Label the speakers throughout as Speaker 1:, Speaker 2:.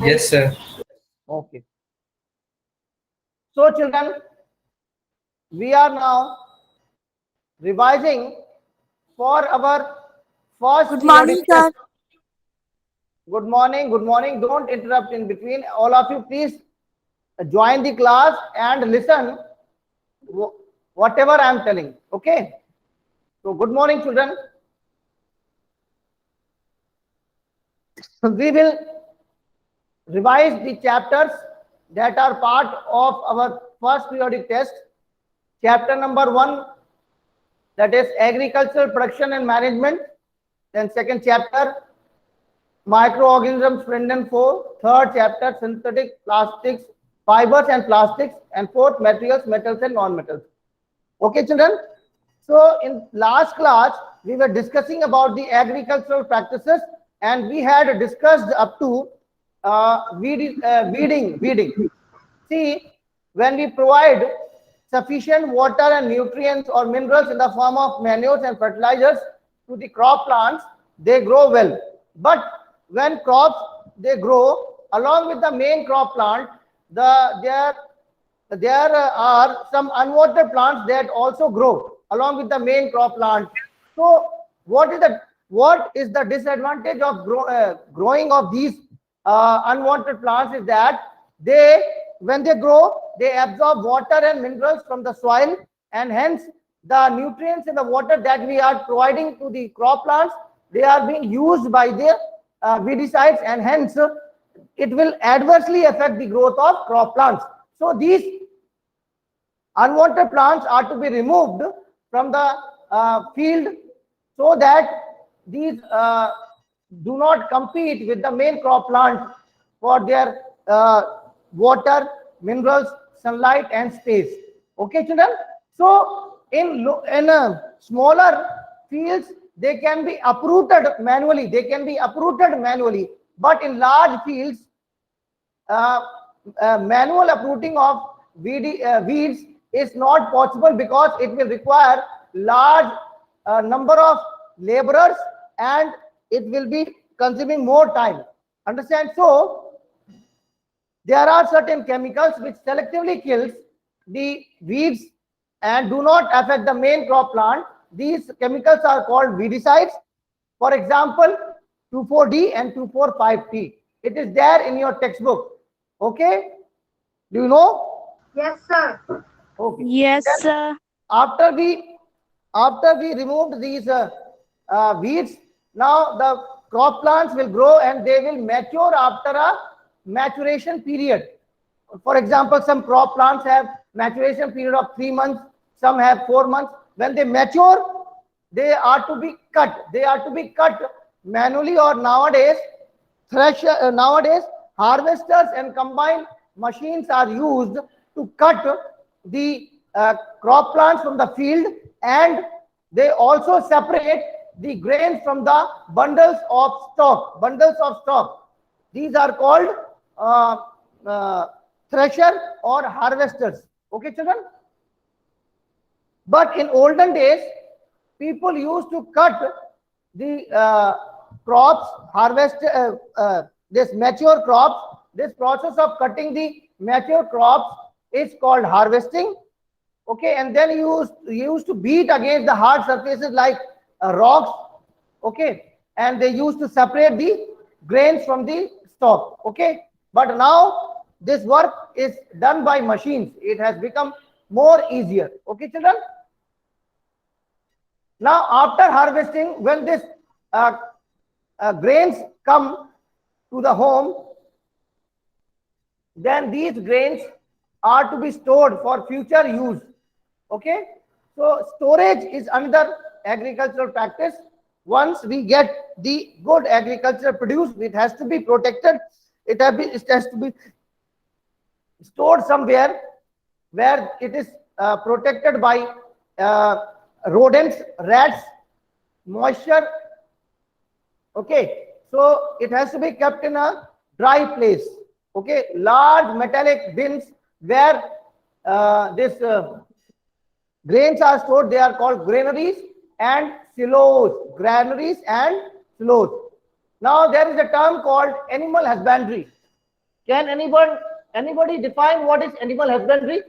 Speaker 1: Yes, sir.
Speaker 2: Okay. So, children, we are now revising for our first
Speaker 3: Good
Speaker 2: periodic
Speaker 3: morning,
Speaker 2: test.
Speaker 3: sir.
Speaker 2: Good morning, good morning. Don't interrupt in between. All of you, please join the class and listen whatever I am telling. Okay. So, good morning, children. We will revise the chapters that are part of our first periodic test. Chapter number 1, that is agricultural production and management. Then second chapter, microorganisms, friend and foe. Third chapter, synthetic plastics, fibers and plastics. And fourth, materials, metals and non-metals. Okay, children. So in last class, we were discussing about the agricultural practices, and we had discussed up to weeding. See, when we provide sufficient water and nutrients or minerals in the form of manures and fertilizers to the crop plants, they grow well. But when crops they grow along with the main crop plant, there are some unwatered plants that also grow along with the main crop plant. So what is the disadvantage of growing of these unwanted plants is that they when they grow they absorb water and minerals from the soil, and hence the nutrients in the water that we are providing to the crop plants, they are being used by the weedicides, and hence it will adversely affect the growth of crop plants. So these unwanted plants are to be removed from the field so that these do not compete with the main crop plant for their water, minerals, sunlight, and space. Okay, children. So in smaller fields, they can be uprooted manually. But in large fields, uh, manual uprooting of weeds is not possible because it will require large number of laborers, and it will be consuming more time. Understand? So there are certain chemicals which selectively kills the weeds and do not affect the main crop plant. These chemicals are called weedicides. For example, 2,4-D and 2,4,5-T. It is there in your textbook. Okay? Do you know?
Speaker 4: Yes, sir.
Speaker 2: Okay.
Speaker 3: Yes,
Speaker 2: Then
Speaker 3: sir.
Speaker 2: after we after we removed these weeds, now the crop plants will grow and they will mature after a maturation period. For example, some crop plants have maturation period of 3 months, some have 4 months. When they mature, they are to be cut. They are to be cut manually, or nowadays harvesters and combined machines are used to cut the crop plants from the field, and they also separate the grains from the bundles of stock. These are called uh, uh, thresher or harvesters. Okay, children. But in olden days, people used to cut the crops, this mature crops. This process of cutting the mature crops is called harvesting. Okay, and then you used to beat against the hard surfaces like rocks. Okay, and they used to separate the grains from the stalk. Okay, but now this work is done by machines. It has become more easier. Okay, children. Now, after harvesting, when this uh, grains come to the home, then these grains are to be stored for future use. Okay, so storage is another agricultural practice. Once we get the good agricultural produce, it has to be protected. It has to be stored somewhere where it is protected by uh, rodents, rats, moisture. Okay, so it has to be kept in a dry place. Okay, large metallic bins where this grains are stored, they are called granaries and silos. Granaries and silos. Now there is a term called animal husbandry. Can anybody define what is animal husbandry?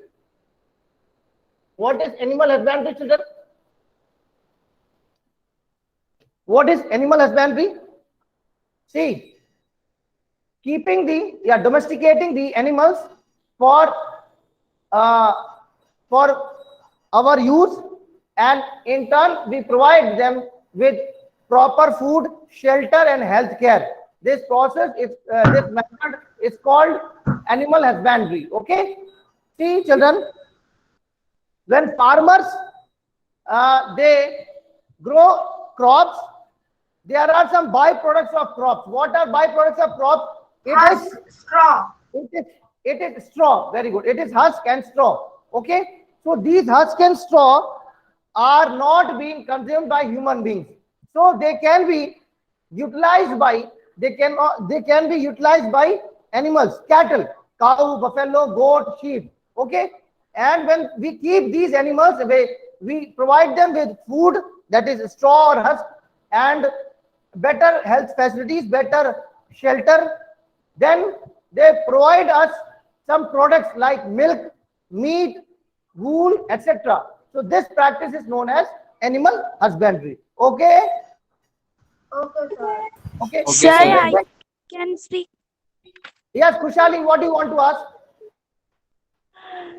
Speaker 2: What is animal husbandry, children? What is animal husbandry? See, domesticating the animals for uh, for our use, and in turn we provide them with proper food, shelter, and health care. This process is this method is called animal husbandry. Okay, see, children, when farmers they grow crops, there are some byproducts of crops. What are byproducts of crops?
Speaker 3: Husk, straw.
Speaker 2: It is straw. Very good. It is husk and straw. Okay. So these husk and straw are not being consumed by human beings. So they can be utilized by they can be utilized by animals, cattle, cow, buffalo, goat, sheep. Okay. And when we keep these animals, we provide them with food, that is straw or husk, and better health facilities, better shelter. Then they provide us some products like milk, meat, wool, etc. So this practice is known as animal husbandry. Okay.
Speaker 3: Okay, sir.
Speaker 2: Okay.
Speaker 1: Okay,
Speaker 4: Sir,
Speaker 1: sir.
Speaker 4: I can speak.
Speaker 2: Yes, Kushali, what do you want to ask?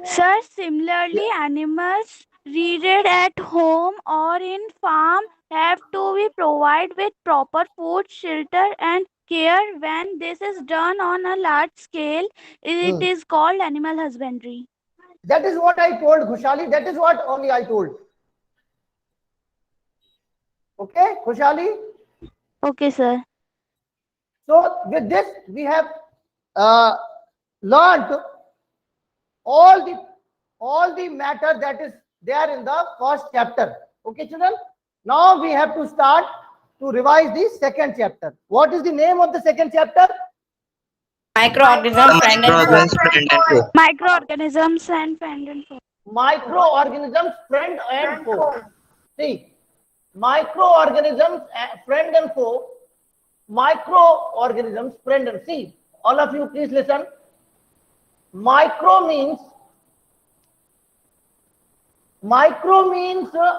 Speaker 4: Sir, similarly, animals reared at home or in farm have to be provided with proper food, shelter, and care. When this is done on a large scale, it is called animal husbandry.
Speaker 2: That is what I told Kushali. That is what only I told. Okay, Kushali.
Speaker 4: Okay, sir.
Speaker 2: So with this, we have learned all the matter that is there in the first chapter. Okay, children. Now we have to start to revise the second chapter. What is the name of the second chapter?
Speaker 5: Microorganisms, friend and foe.
Speaker 4: Microorganisms and friend and foe.
Speaker 2: Microorganisms, friend and foe. See, microorganisms, friend and foe. Microorganisms, friend and see. All of you, please listen. Micro means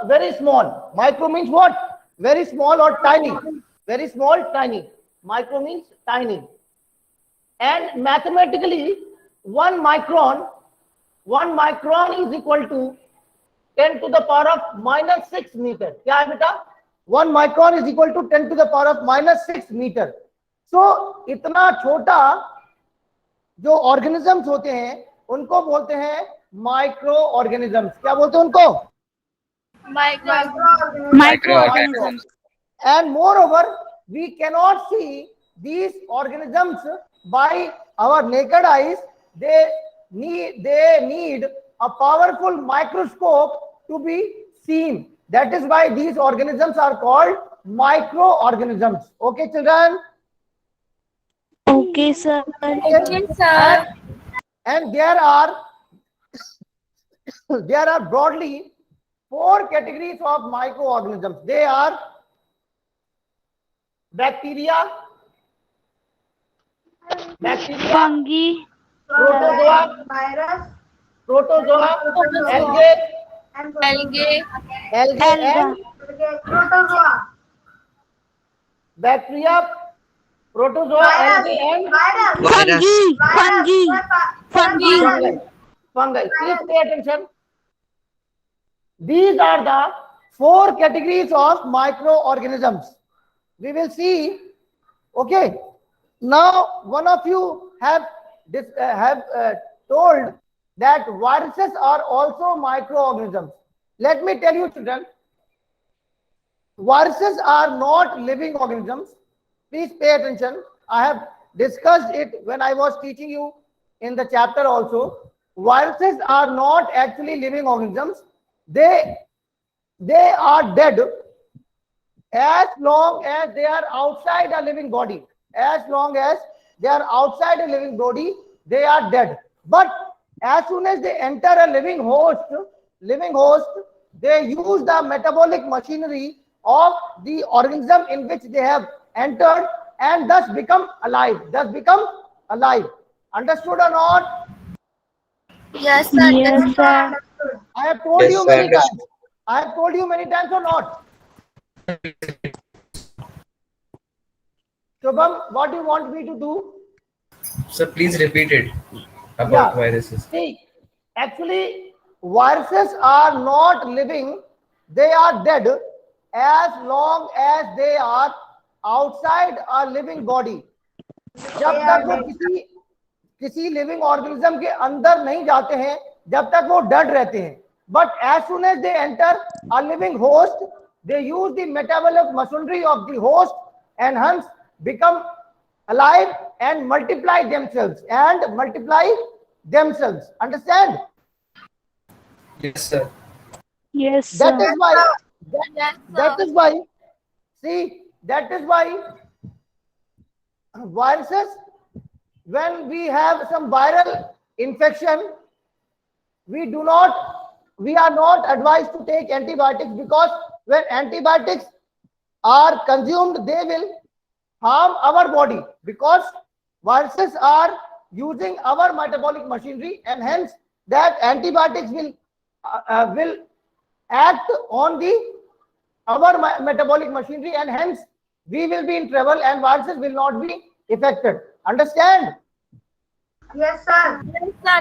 Speaker 2: very small. Micro means what? Very small or tiny. Very small, tiny. Micro means tiny. And mathematically, 1 micron is equal to 10 to the power of minus 6 meter. क्या है बेटा? 1 micron is equal to 10 to the power of minus 6 meter. So इतना छोटा जो organisms होते हैं उनको बोलते हैं माइक्रो ऑर्गेनिजम्स. क्या बोलते हैं उनको?
Speaker 4: Microorganisms.
Speaker 2: And moreover, we cannot see these organisms by our naked eyes. They need a powerful microscope to be seen. That is why these organisms are called microorganisms. Okay, children?
Speaker 4: Okay, sir.
Speaker 3: Okay, sir.
Speaker 2: And there are broadly 4 categories of microorganisms. They are bacteria,
Speaker 4: Fungi,
Speaker 2: protozoa,
Speaker 3: Virus
Speaker 2: algae,
Speaker 3: and
Speaker 4: alga,
Speaker 3: protozoa.
Speaker 2: bacteria, protozoa, algae, and
Speaker 4: fungi.
Speaker 2: fungi. Please pay attention. These are the 4 categories of microorganisms. We will see. Okay. Now, one of you have told that viruses are also microorganisms. Let me tell you, children, viruses are not living organisms. Please pay attention. I have discussed it when I was teaching you in the chapter also. Viruses are not actually living organisms. They are dead as long as they are outside a living body. As long as they are outside a living body, they are dead. But as soon as they enter a living host, they use the metabolic machinery of the organism in which they have entered, and thus become alive. Thus become alive. Understood or not?
Speaker 3: Yes, sir.
Speaker 4: Yes, sir.
Speaker 3: Understood.
Speaker 2: I have told
Speaker 5: Yes,
Speaker 2: you
Speaker 5: sir.
Speaker 2: many times. I have told you many times or not? Shubham, what do you want me to do?
Speaker 1: So please repeat it about
Speaker 2: Yeah.
Speaker 1: viruses.
Speaker 2: See, actually, viruses are not living, they are dead as long as they are outside a living body.
Speaker 3: They
Speaker 2: जब
Speaker 3: are
Speaker 2: तक वो
Speaker 3: dead.
Speaker 2: किसी living organism के अंदर नहीं जाते हैं, जब तक वो डेड रहते हैं. But as soon as they enter a living host, they use the metabolic machinery of the host and hence become alive and multiply themselves. Understand?
Speaker 1: Yes, sir.
Speaker 4: Yes,
Speaker 2: That
Speaker 4: sir.
Speaker 2: is why,
Speaker 3: Yes,
Speaker 2: that
Speaker 3: sir.
Speaker 2: is why, see, that is why viruses, when we have some viral infection, we are not advised to take antibiotics, because when antibiotics are consumed, they will harm our body, because viruses are using our metabolic machinery, and hence that antibiotics will act on the our metabolic machinery, and hence we will be in trouble and viruses will not be affected. Understand?
Speaker 3: Yes, sir.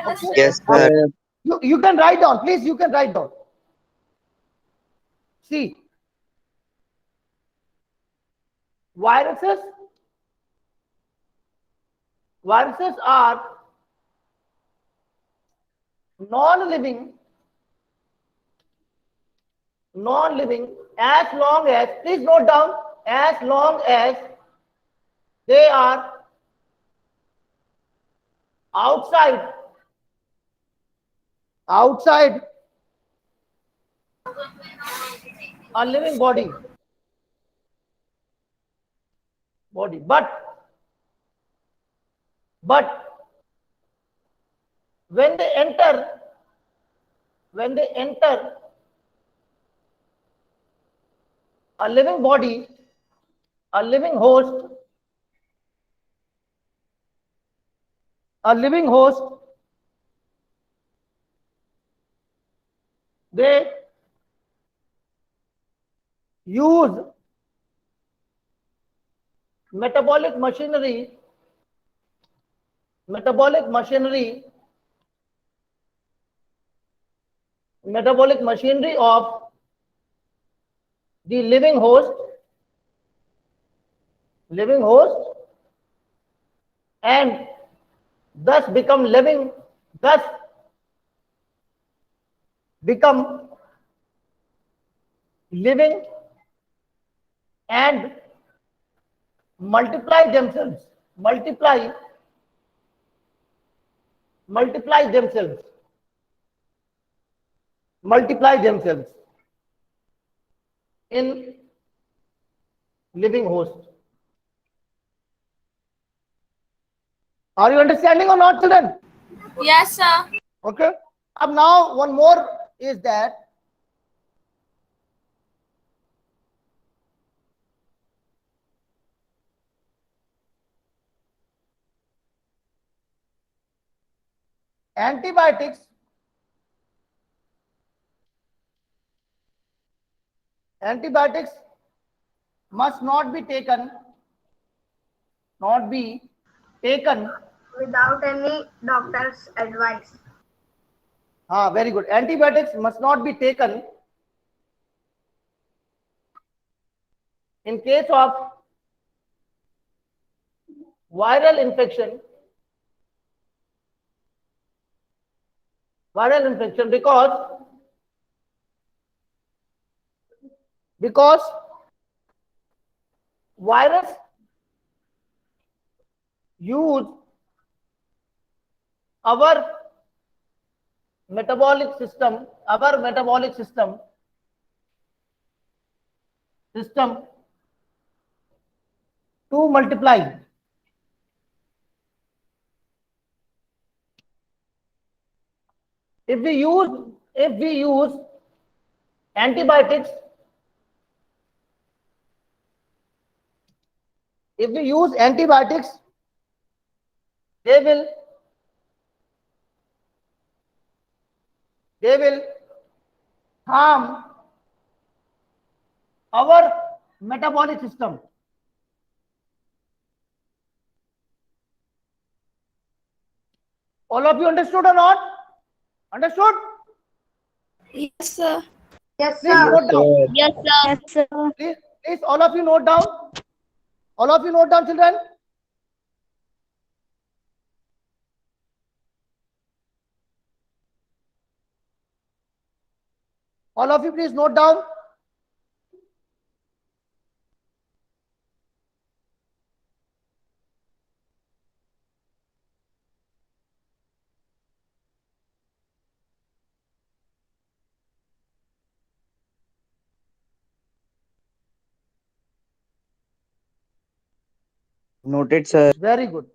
Speaker 2: Okay.
Speaker 5: Yes, sir.
Speaker 2: You can write down, please. You can write down. See, viruses are non-living as long as, please note down, as long as they are outside a living body, but when they enter a living body, a living host, they use metabolic machinery of the living host, and thus become living and multiply themselves in living host. Are you understanding or not, children?
Speaker 3: Yes, sir.
Speaker 2: Okay. Now one more is that antibiotics must not be taken
Speaker 3: Without any doctor's advice.
Speaker 2: very good. Antibiotics must not be taken in case of viral infection because virus use our metabolic system to multiply. If we use antibiotics If we use antibiotics, they will harm our metabolic system. All of you understood or not? Understood?
Speaker 3: Yes, sir. Yes,
Speaker 2: Please
Speaker 3: sir.
Speaker 2: note down.
Speaker 4: Yes, sir.
Speaker 2: Please, all of you note down. All of you note down, children. All of you, please note down.
Speaker 5: Noted, sir.
Speaker 2: Very good.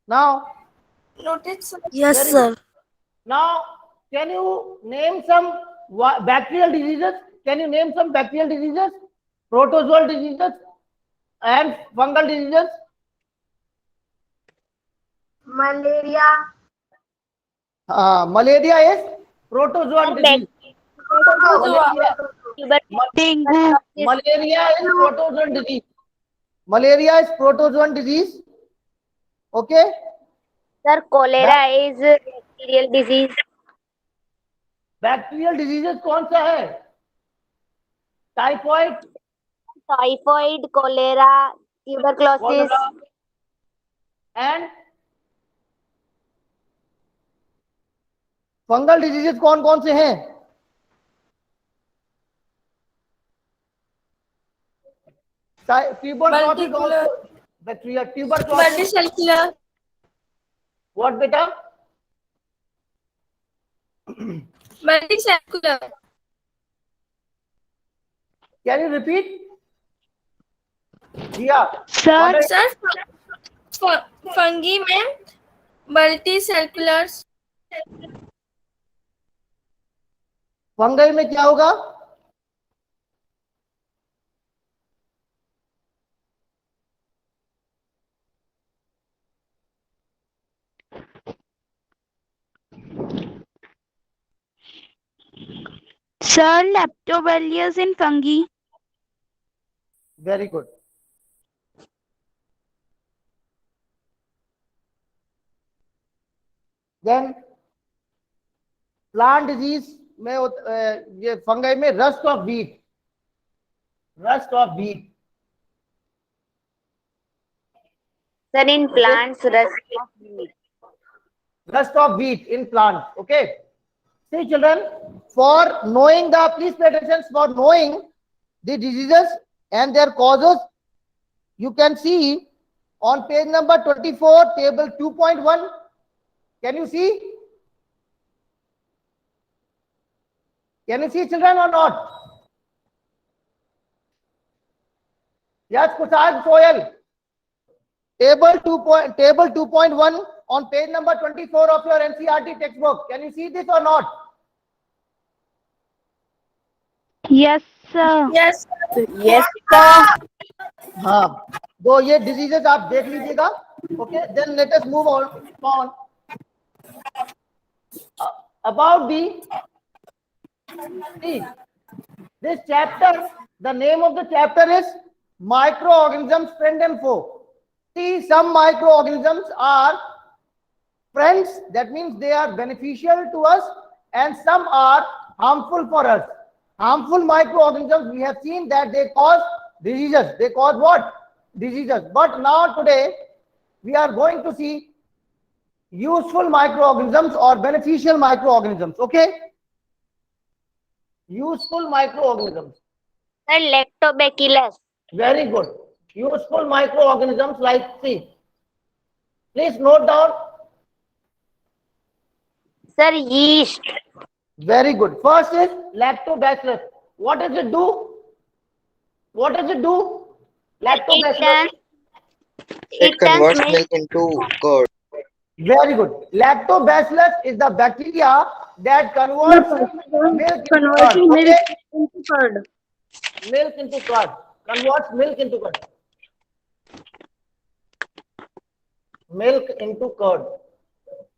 Speaker 2: Now,
Speaker 3: Noted, sir.
Speaker 2: very good. Now, can you name some bacterial diseases? Can you name some bacterial diseases, protozoal diseases, and fungal diseases?
Speaker 3: Malaria.
Speaker 2: Malaria is protozoan disease. Malaria,
Speaker 4: Dengue.
Speaker 2: malaria is protozoan disease. Malaria is protozoan disease. Okay.
Speaker 6: Sir, cholera is bacterial disease.
Speaker 2: Bacterial diseases कौन सा है? Typhoid,
Speaker 6: Typhoid, cholera, tuberculosis.
Speaker 2: And fungal diseases कौन कौन से हैं? Tuberculosis bacteria, tuberculosis,
Speaker 3: Multicellular.
Speaker 2: What बेटा?
Speaker 3: Multicellular.
Speaker 2: Can you repeat? Jiya,
Speaker 4: Sir,
Speaker 3: Sir, fungi में multicellular.
Speaker 2: Fungal में क्या होगा?
Speaker 4: sir, lactobacillus in fungi.
Speaker 2: Very good. Then plant disease में ये फंगई में rust of wheat, rust of wheat.
Speaker 6: Sir, in plants, rust of wheat.
Speaker 2: Rust of wheat in plants. Okay. See, children, for knowing the, please pay attention, for knowing the diseases and their causes, you can see on page number 24, table 2.1. Can you see? Can you see, children, or not? Yes, Kusad Soil. Table 2.1 on page number 24 of your NCERT textbook. Can you see this or not?
Speaker 4: Yes, sir.
Speaker 3: Yes.
Speaker 6: Yes, sir.
Speaker 2: हाँ, तो ये diseases आप देख लीजिएगा. Okay, then let us move on. About see, this chapter, the name of the chapter is Microorganisms Friend and Foe. See, some microorganisms are friends, that means they are beneficial to us, and some are harmful for us. Harmful microorganisms, we have seen that they cause diseases. They cause what? Diseases. But now today, we are going to see useful microorganisms or beneficial microorganisms. Okay? Useful microorganisms.
Speaker 6: Sir, lactobacillus.
Speaker 2: Very good. Useful microorganisms like, see, please note down.
Speaker 6: Sir, yeast.
Speaker 2: Very good. First is lactobacillus. What does it do? What does it do? Lactobacillus.
Speaker 5: It converts milk into curd.
Speaker 2: Very good. Lactobacillus is the bacteria that converts milk into curd. Okay? Milk into curd. Converts milk into curd. Milk into curd.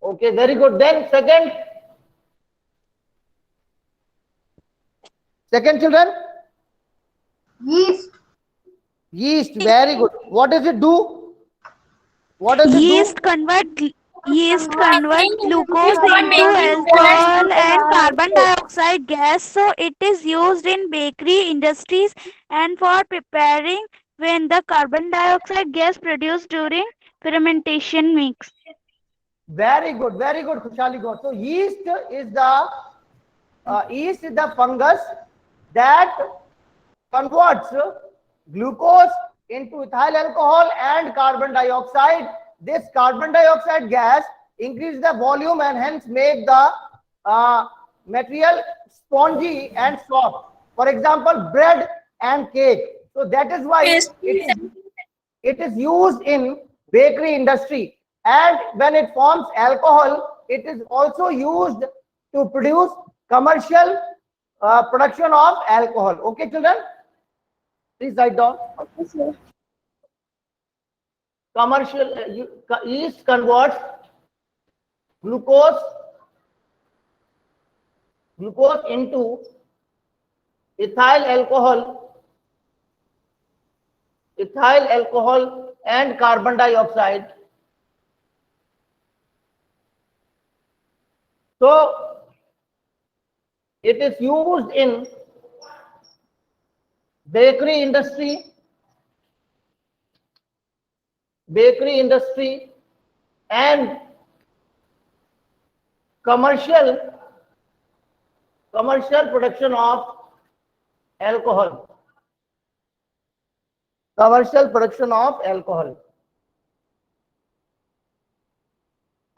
Speaker 2: Okay, very good. Then second children,
Speaker 3: Yeast.
Speaker 2: yeast. Very good. What does it do? What does it do?
Speaker 4: Yeast convert glucose
Speaker 3: By
Speaker 4: into
Speaker 3: making
Speaker 4: alcohol and carbon dioxide gas. So it is used in bakery industries and for preparing when the carbon dioxide gas produced during fermentation mix.
Speaker 2: Very good, Khushali God. So yeast is the fungus that converts glucose into ethyl alcohol and carbon dioxide. This carbon dioxide gas increases the volume and hence make the material spongy and soft. For example, bread and cake. So that is why
Speaker 3: Yes.
Speaker 2: it is used in bakery industry, and when it forms alcohol, it is also used to produce commercial production of alcohol. Okay, children, please write down. Commercial yeast converts glucose into ethyl alcohol and carbon dioxide. So it is used in bakery industry and commercial production of alcohol.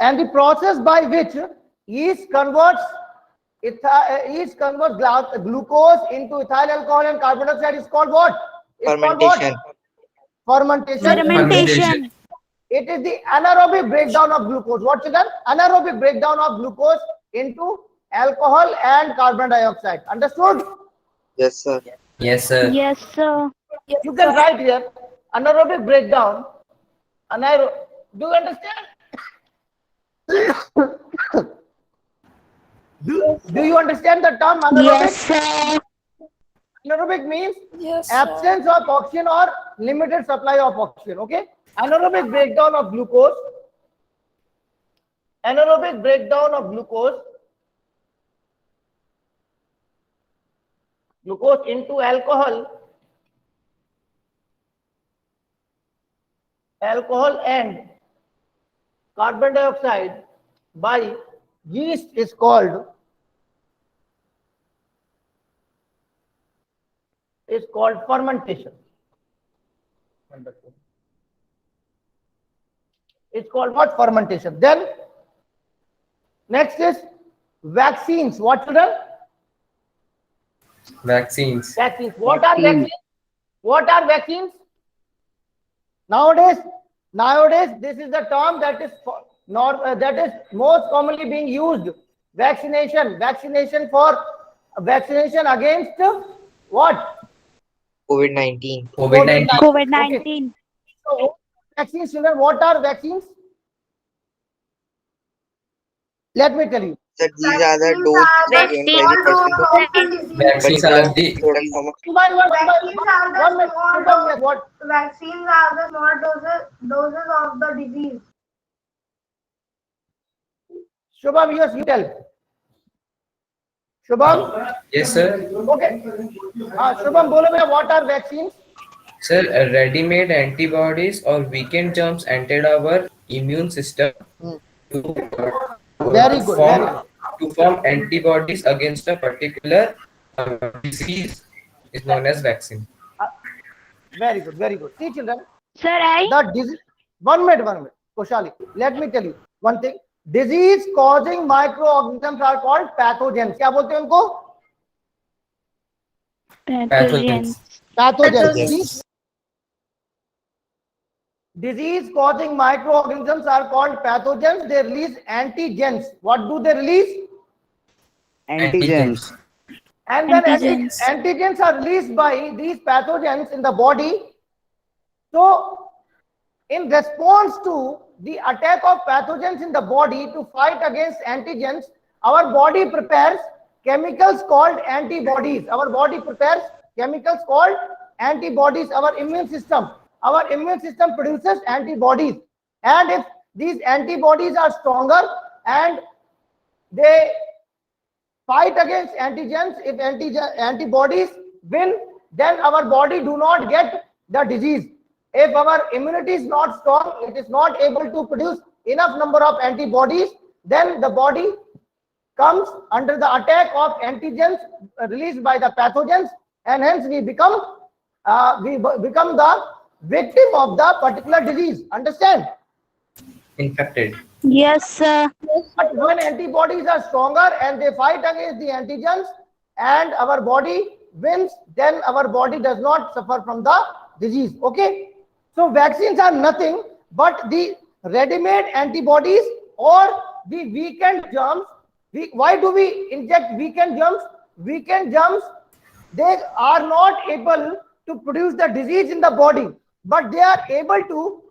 Speaker 2: And the process by which yeast converts glucose into ethyl alcohol and carbon dioxide is called what?
Speaker 5: Fermentation.
Speaker 2: Fermentation.
Speaker 4: Fermentation.
Speaker 2: It is the anaerobic breakdown of glucose. What is that? Anaerobic breakdown of glucose into alcohol and carbon dioxide. Understood?
Speaker 5: Yes, sir.
Speaker 1: Yes, sir.
Speaker 4: Yes, sir.
Speaker 2: You can write here anaerobic breakdown. Do you understand? Do you understand the term anaerobic?
Speaker 4: Yes, sir.
Speaker 2: Anaerobic means
Speaker 3: Yes.
Speaker 2: absence of oxygen or limited supply of oxygen. Okay. Anaerobic breakdown of glucose. Glucose into alcohol and carbon dioxide by yeast is called fermentation. It's called what? Fermentation. Then next is vaccines. What, children?
Speaker 1: Vaccines.
Speaker 2: Vaccines. What are vaccines? Nowadays, this is the term that is most commonly being used. Vaccination against what?
Speaker 5: COVID-19.
Speaker 1: COVID-19.
Speaker 4: COVID-19.
Speaker 2: Okay. So, vaccines, children. What are vaccines? Let me tell you.
Speaker 5: Sir, these are the dose given by the person to
Speaker 1: Vaccines are the
Speaker 5: product from a
Speaker 2: What?
Speaker 3: Vaccines are the small doses of the disease.
Speaker 2: Shubham, yes, you tell. Shubham?
Speaker 1: yes, sir.
Speaker 2: Okay. Shubham, bolo bhaiya, what are vaccines?
Speaker 1: Sir, ready-made antibodies or weakened germs entered our immune system to
Speaker 2: Very good.
Speaker 1: to form antibodies against a particular disease is known as vaccine.
Speaker 2: Very good. See, children,
Speaker 4: Sir, I.
Speaker 2: the disease. 1 minute. Koshali, let me tell you one thing. Disease causing microorganisms are called pathogens. क्या बोलते हैं उनको?
Speaker 4: Pathogens.
Speaker 2: Pathogens. Disease causing microorganisms are called pathogens. They release antigens. What do they release?
Speaker 1: Antigens.
Speaker 2: And when
Speaker 3: Antigens.
Speaker 2: antigens are released by these pathogens in the body, so in response to the attack of pathogens in the body to fight against antigens, our body prepares chemicals called antibodies. Our body prepares chemicals called antibodies. Our immune system produces antibodies. And if these antibodies are stronger and they fight against antigens, if antibodies win, then our body do not get the disease. If our immunity is not strong, it is not able to produce enough number of antibodies, then the body comes under the attack of antigens released by the pathogens, and hence we become the victim of the particular disease. Understand?
Speaker 1: Infected.
Speaker 4: Yes, sir.
Speaker 2: But when antibodies are stronger and they fight against the antigens and our body wins, then our body does not suffer from the disease. Okay? So vaccines are nothing but the ready-made antibodies or the weakened germs. Why do we inject weakened germs? Weakened germs, they are not able to produce the disease in the body, but they are able to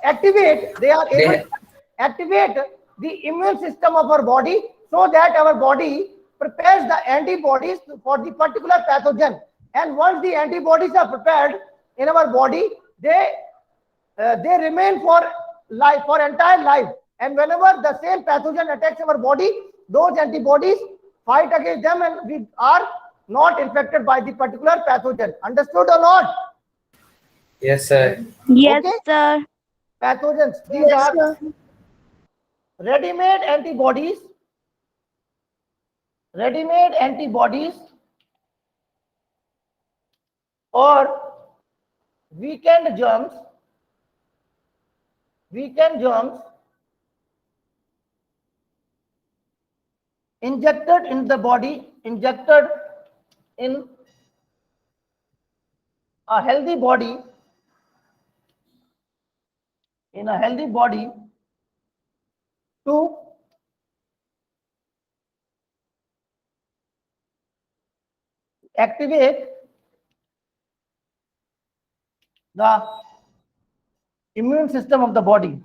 Speaker 2: activate the immune system of our body, so that our body prepares the antibodies for the particular pathogen. And once the antibodies are prepared in our body, they remain for life, for entire life. And whenever the same pathogen attacks our body, those antibodies fight against them and we are not infected by the particular pathogen. Understood or not?
Speaker 1: Yes, sir.
Speaker 4: Yes,
Speaker 2: Okay.
Speaker 4: sir.
Speaker 2: Pathogens, these are ready-made antibodies. Ready-made antibodies or weakened germs injected in the body, injected in a healthy body, to activate the immune system of the body.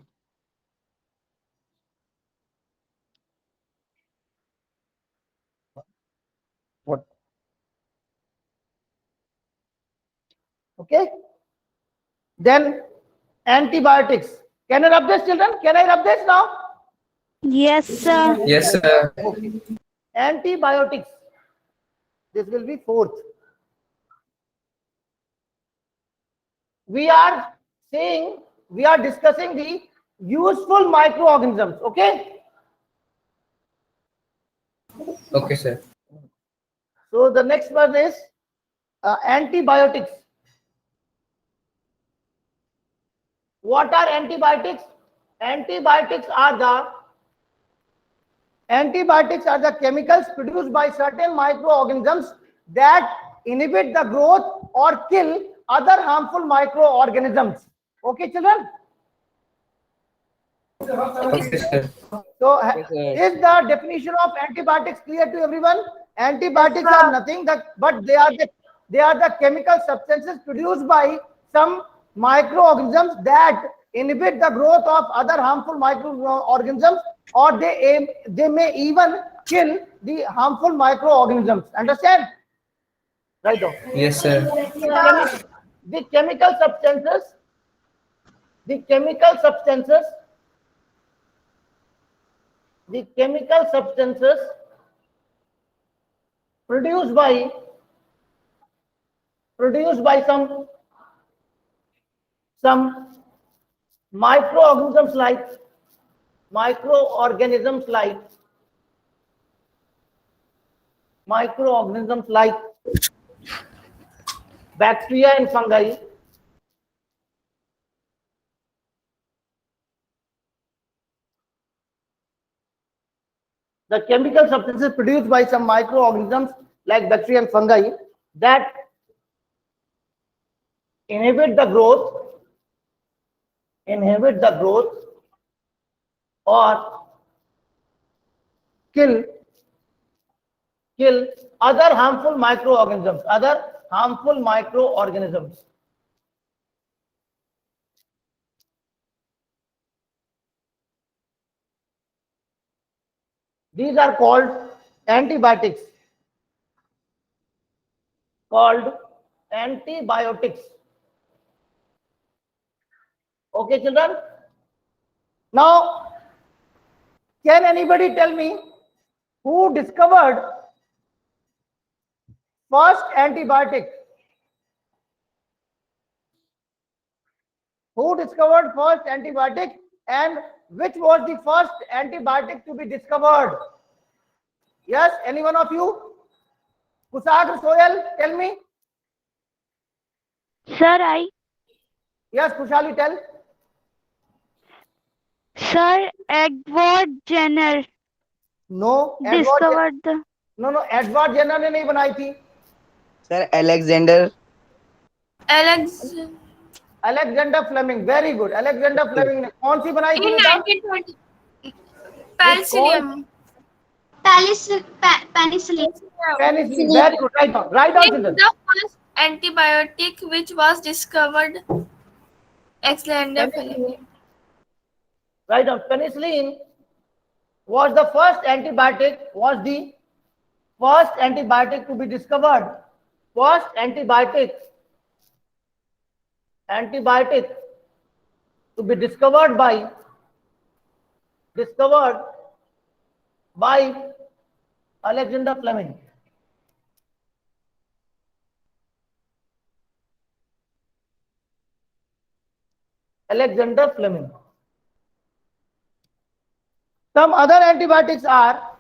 Speaker 2: What? Okay. Then antibiotics. Can I rub this, children? Can I rub this now?
Speaker 4: Yes, sir.
Speaker 1: Yes, sir.
Speaker 2: Okay. Antibiotics. This will be fourth. We are discussing the useful microorganisms. Okay.
Speaker 1: Okay, sir.
Speaker 2: So the next one is antibiotics. What are antibiotics? Antibiotics are the chemicals produced by certain microorganisms that inhibit the growth or kill other harmful microorganisms. Okay, children?
Speaker 1: Okay, sir.
Speaker 2: So,
Speaker 5: Yes, sir.
Speaker 2: is the definition of antibiotics clear to everyone? Antibiotics are nothing but they are the chemical substances produced by some microorganisms that inhibit the growth of other harmful microorganisms, or they may even kill the harmful microorganisms. Understand? Right now.
Speaker 1: Yes, sir.
Speaker 2: The chemical substances produced by some microorganisms like bacteria and fungi. The chemical substances produced by some microorganisms like bacteria and fungi that inhibit the growth or kill other harmful microorganisms. These are called antibiotics. Called antibiotics. Okay, children. Now, can anybody tell me who discovered first antibiotic? Who discovered first antibiotic and which was the first antibiotic to be discovered? Yes, any one of you? Kusagr Soyal, tell me.
Speaker 4: Sir, I.
Speaker 2: Yes, Kushali, tell.
Speaker 4: Sir, Edward Jenner
Speaker 2: No,
Speaker 4: discovered the.
Speaker 2: no, Edward Jenner ने नहीं बनाई थी.
Speaker 5: Sir, Alexander.
Speaker 3: Alex
Speaker 2: Alexander Fleming, very good. Alexander Fleming ने कौन सी बनाई थी
Speaker 3: in
Speaker 2: बेटा?
Speaker 3: 1920. Penicillium.
Speaker 2: Penicillin. Very good. Right on children.
Speaker 3: The first antibiotic which was discovered, Alexander Fleming.
Speaker 2: Right on. Penicillin was the first antibiotic, to be discovered. First antibiotic to be discovered by Alexander Fleming. Alexander Fleming. Some other antibiotics are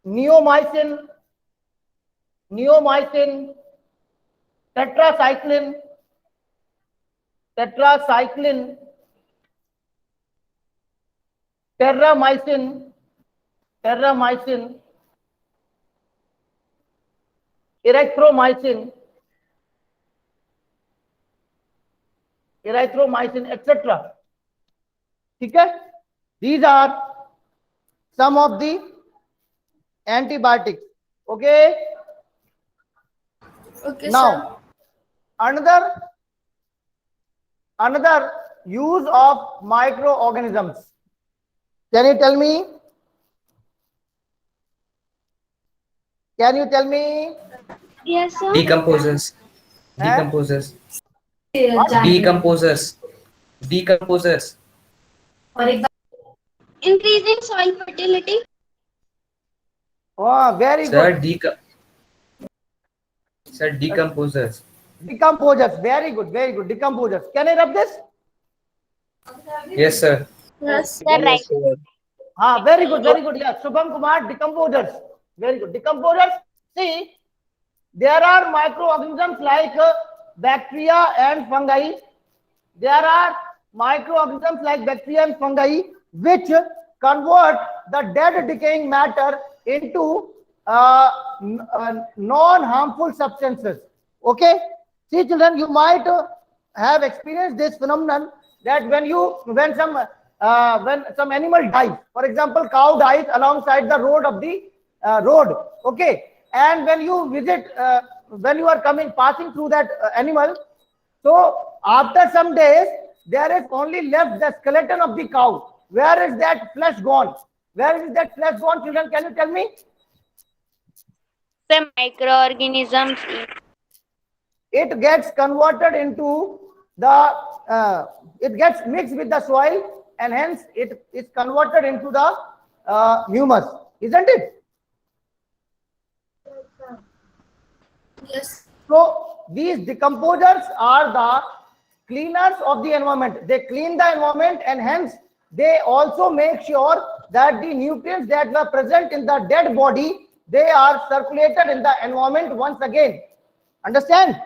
Speaker 2: neomycin, tetracycline, terramycin, erythromycin, etc. Okay? These are some of the antibiotics. Okay?
Speaker 3: Okay,
Speaker 2: Now, another use of microorganisms. Can you tell me?
Speaker 4: Yes, sir.
Speaker 1: Decomposers.
Speaker 2: Eh?
Speaker 1: Decomposers.
Speaker 4: Increasing soil fertility.
Speaker 2: Oh, very
Speaker 1: Sir,
Speaker 2: good.
Speaker 1: decomposers.
Speaker 2: Decomposers. Very good. Decomposers. Can I rub this?
Speaker 1: Yes, sir.
Speaker 3: Yes.
Speaker 6: Sir, right.
Speaker 5: Yes, sir.
Speaker 2: Very good. Yeah, Shubham Kumar, decomposers. Very good. Decomposers. See, there are microorganisms like bacteria and fungi. Which convert the dead decaying matter into non-harmful substances. Okay. See, children, you might have experienced this phenomenon that when some animal dies, for example, cow dies alongside the road of the road. Okay. And when you when you are passing through that animal, so after some days, there is only left the skeleton of the cow. Where is that flesh gone? Children? Can you tell me?
Speaker 6: Some microorganisms.
Speaker 2: It gets converted into the, it gets mixed with the soil, and hence it is converted into the humus, isn't it?
Speaker 3: Yes.
Speaker 2: So these decomposers are the cleaners of the environment. They clean the environment, and hence they also make sure that the nutrients that were present in the dead body, they are circulated in the environment once again. Understand?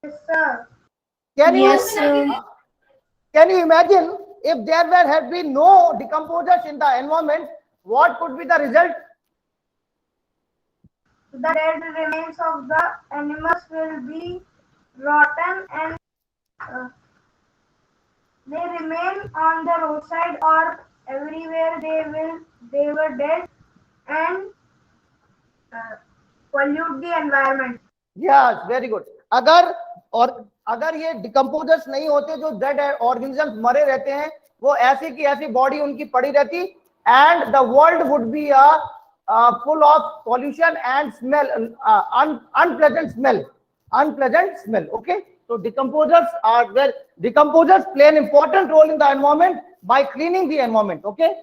Speaker 3: Yes, sir.
Speaker 2: Can
Speaker 3: Yes, sir.
Speaker 2: Can you imagine if there had been no decomposers in the environment, what could be the result?
Speaker 3: The dead remains of the animals will be rotten and they remain on the roadside or everywhere they were dead, and pollute the environment.
Speaker 2: Yes very good. अगर ये decomposers नहीं होते, जो dead organisms मरे रहते हैं, वो ऐसी की ऐसी बॉडी उनकी पड़ी रहती, and the world would be full of pollution and smell, unpleasant smell. Okay, so decomposers play an important role in the environment by cleaning the environment. Okay,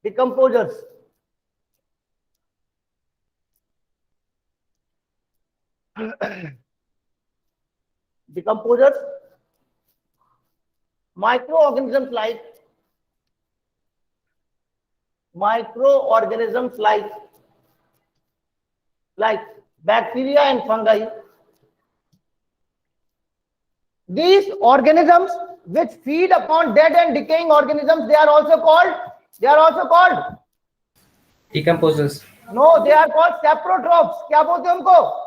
Speaker 2: decomposers. Decomposers, microorganisms like bacteria and fungi. These organisms which feed upon dead and decaying organisms, they are also called
Speaker 1: Decomposers.
Speaker 2: No, they are called saprotrophs. क्या बोलते हैं उनको?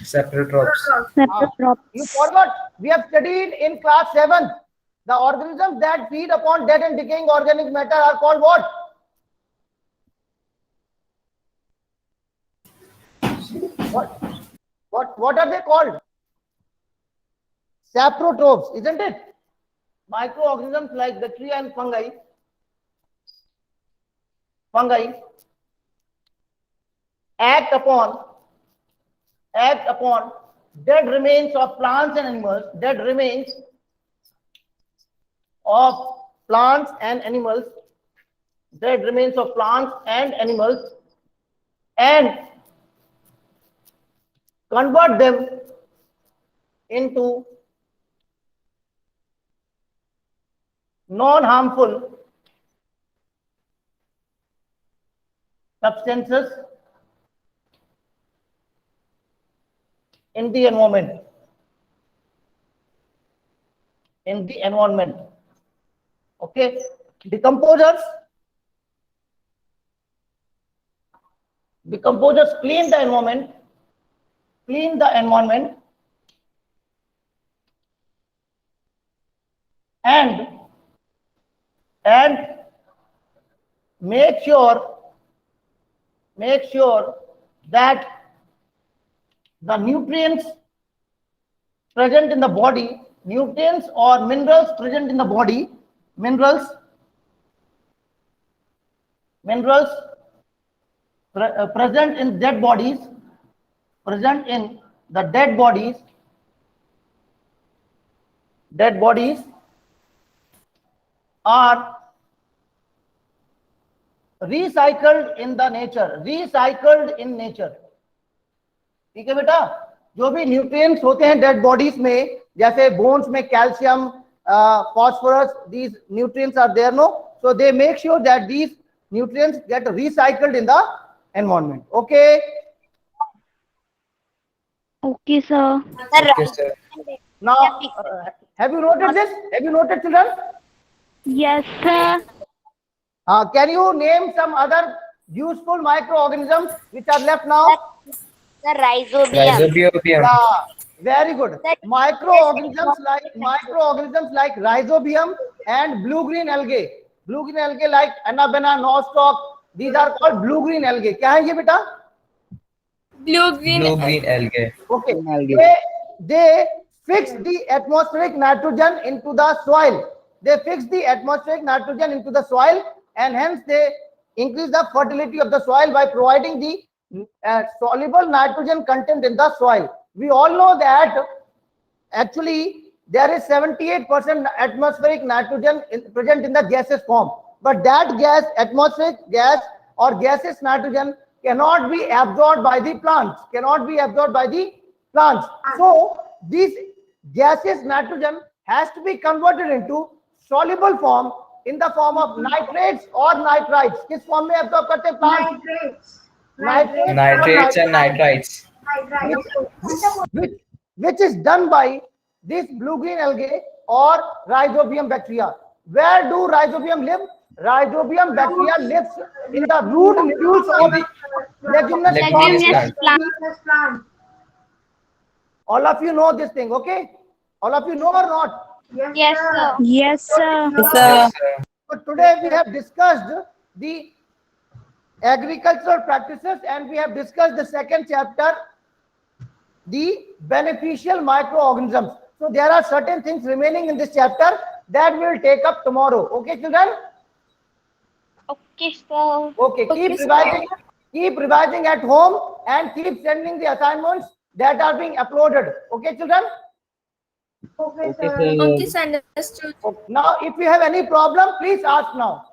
Speaker 1: Saprotrophs.
Speaker 2: You forgot, we have studied in class 7. The organisms that feed upon dead and decaying organic matter are called what? What are they called? Saprotrophs, isn't it? Microorganisms like bacteria and fungi act upon dead remains of plants and animals, and convert them into non-harmful substances in the environment. Okay, decomposers clean the environment and make sure that the nutrients present in the body, nutrients or minerals present in the body, present in dead bodies, are recycled in nature. ठीक है बेटा, जो भी nutrients होते हैं dead bodies में, जैसे bones में calcium, phosphorus, these nutrients are there, no? So they make sure that these nutrients get recycled in the environment. Okay.
Speaker 4: Okay, sir.
Speaker 1: Okay, sir.
Speaker 2: Now, have you noted this? Have you noted, children?
Speaker 4: Yes, sir.
Speaker 2: Can you name some other useful microorganisms which are left now?
Speaker 6: The rhizobium.
Speaker 1: Rhizobium.
Speaker 2: Yeah, very good. Microorganisms like rhizobium and blue-green algae. Blue-green algae like Anabaena, nostoc. These are called blue-green algae. क्या है ये बेटा?
Speaker 1: Blue-green algae.
Speaker 2: Okay. They fix the atmospheric nitrogen into the soil. And hence they increase the fertility of the soil by providing the soluble nitrogen content in the soil. We all know that actually there is 78% atmospheric nitrogen present in the gaseous form, but that atmospheric gas or gaseous nitrogen cannot be absorbed by the plants. So this gaseous nitrogen has to be converted into soluble form in the form of nitrates or nitrites. किस form में absorb करते हैं plants?
Speaker 1: Nitrates and nitrites.
Speaker 2: Which is done by this blue-green algae or rhizobium bacteria. Where do rhizobium live? Rhizobium bacteria lives in the root nodules of leguminous
Speaker 3: plant.
Speaker 2: All of you know this thing, okay? All of you know or not?
Speaker 3: Yes, sir.
Speaker 4: Yes, sir.
Speaker 2: So today we have discussed the agricultural practices, and we have discussed the second chapter, the beneficial microorganisms. So there are certain things remaining in this chapter that we will take up tomorrow. Okay, children?
Speaker 7: Okay, sir.
Speaker 2: Okay, keep revising at home and keep sending the assignments that are being uploaded. Okay, children?
Speaker 3: Okay,
Speaker 8: Okay,
Speaker 3: sir.
Speaker 8: sir.
Speaker 9: Okay, sir, understood.
Speaker 2: Now, if you have any problem, please ask now.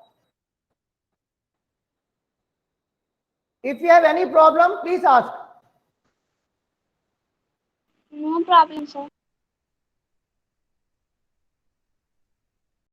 Speaker 2: If you have any problem, please ask.
Speaker 7: No problem, sir.